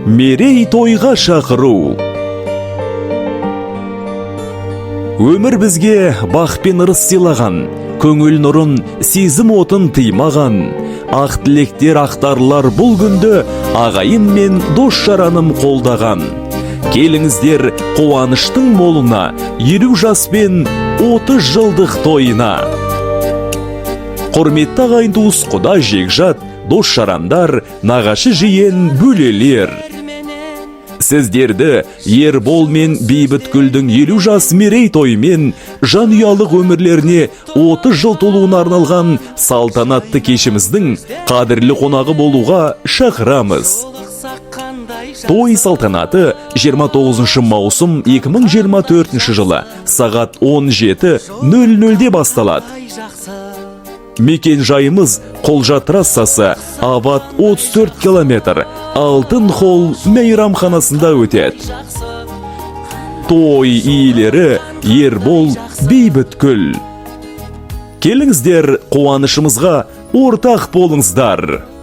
мерей тойға шақыру. Өмір бізге бақ пен ырыс сыйлаған, көңіл нұрын, сезім отын тыймаған. Ақ тілектер ақтарлар бұл күнді, ағайын мен дос жараным қолдаған. Келіңіздер қуаныштың молына, 50 жас пен 30 жылдық тойына. Құрметті ағайын туыс, құда жекжат, дос жарандар, нағашы жиен бөлелер. Сіздерді Ербол мен Бейбіткүлдің 50 жас мерей тоймен жанұялық өмірлеріне 30 жыл толуына арналған салтанатты кешіміздің қадірлі қонағы болуға шақырамыз. Той салтанаты 29 маусым 2024 жылы сағат 17:00-де басталады. Мекен жайымыз Қолжа трассасы, Абат 34 километр, Алтын холл мейрамханасында өтеді. Той иелері Ербол, Бейбіткүл. Келіңіздер, қуанышымызға ортақ болыңыздар.